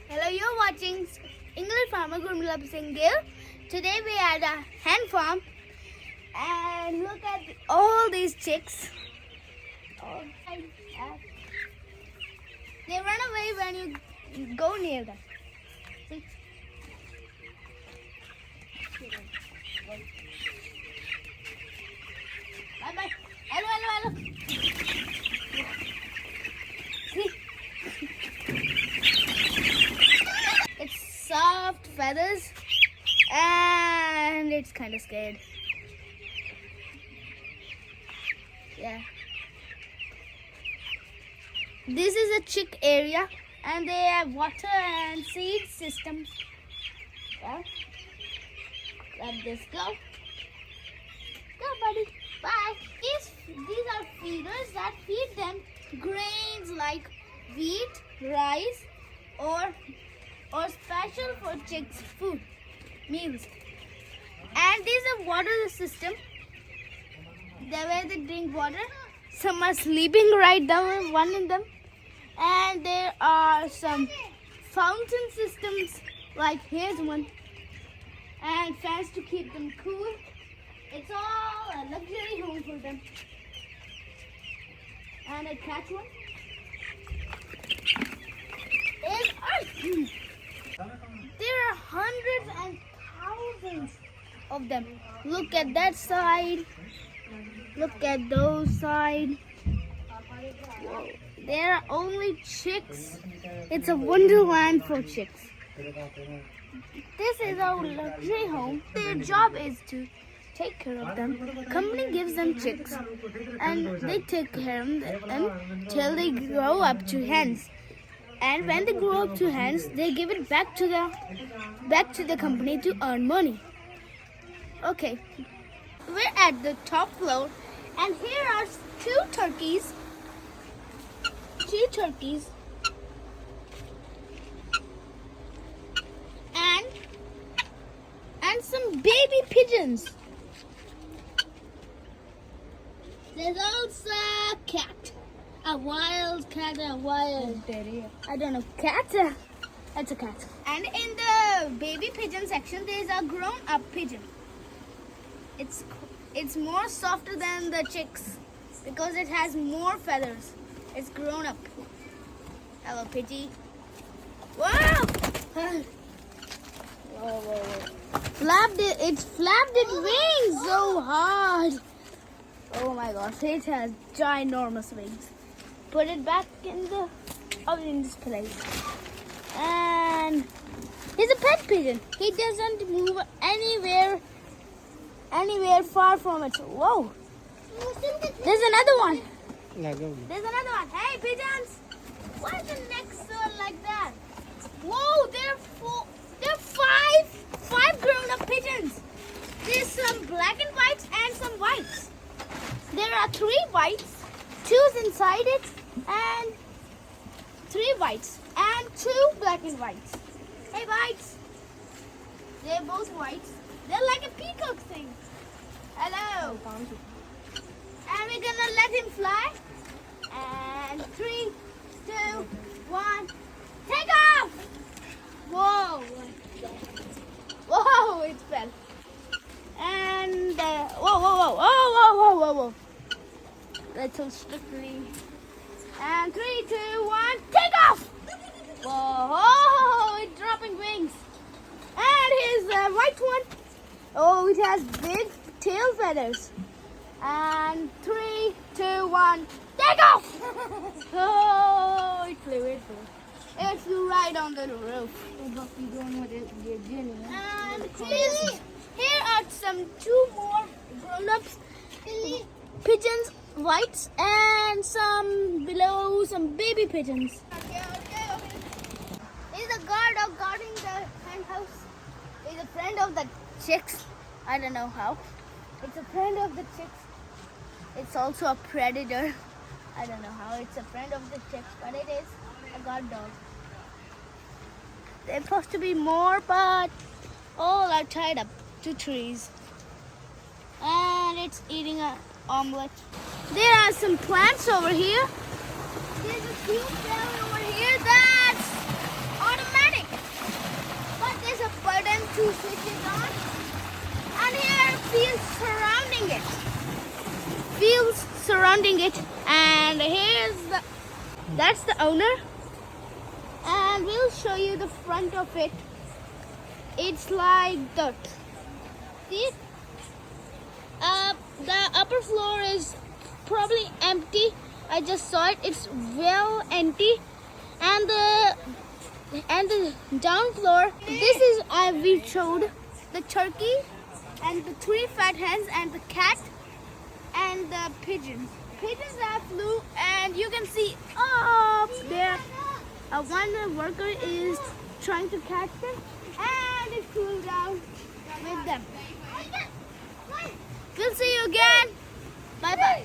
Hello, you're watching English Farmer Gurmila Singhil. Today we are at a hen farm and look at all these chicks. They run away when you go near them. See? Bye bye. Hello, hello, hello. See? It's soft feathers and it's kind of scared. Yeah. This is a chick area and they have water and seed systems. Yeah. Let this go. Go, buddy. Bye. These are feeders that feed them grains like wheat, rice, or special for chicks food meals. And these are water system. The way they drink water. Some are sleeping right down, one in them. And there are some fountain systems, like here's one, and fans to keep them cool. It's all a luxury home for them. And a cat one. There are hundreds and thousands of them. Look at that side. Look at those side. Whoa. There are only chicks. It's a wonderland for chicks. This is our luxury home. Their job is to take care of them. Company gives them chicks and they take care of them till they grow up to hens. And when they grow up to hens, they give it back to the company to earn money. Okay, we're at the top floor, and here are two turkeys, and some baby pigeons. There's also a cat. A wild cat, I don't know, cat? That's a cat. And in the baby pigeon section, there's a grown-up pigeon. It's more softer than the chicks because it has more feathers. It's grown up. Hello, Pidgey. Wow! Whoa. It flapped its wings so hard. Oh my gosh, it has ginormous wings. Put it back in this place. And he's a pet pigeon. He doesn't move anywhere far from it. Whoa. There's another one. Hey, pigeons. Why is the next one like that? Whoa, there are five grown-up pigeons. There's some black and whites and some whites. There are 3 whites. 2's inside it, and 3 whites, and 2 black and whites. Hey, whites. They're both whites. They're like a peacock thing. Hello. And we're gonna let him fly. And 3, 2, 1, take off! Whoa! Whoa! It fell. And whoa! Little strictly. And 3, 2, 1, take off! Whoa! It's dropping wings. And here's the white one. Oh, it has big tail feathers. And 3, 2, 1, take off! Oh, it flew. It flew right on the roof. And here are some 2 more grown-ups. Pigeons, whites, and some baby pigeons. He's a guard guarding the hen house. He's a friend of the chicks. I don't know how. It's a friend of the chicks. It's also a predator. I don't know how it's a friend of the chicks, but it is a guard dog. There's supposed to be more, but all are tied up to trees. And it's eating an omelet. There are some plants over here. There's a tube down over here that's automatic. two switches on. And here are fields surrounding it. Fields surrounding it. And that's the owner. And we'll show you the front of it. It's like dirt. See it? The upper floor is probably empty. I just saw it. It's well empty. And the down floor, this is we showed the turkey and the 3 fat hens and the cat and the pigeons. Pigeons that flew, and you can see up there one worker is trying to catch them, and it flew down with them. We'll see you again. Bye bye.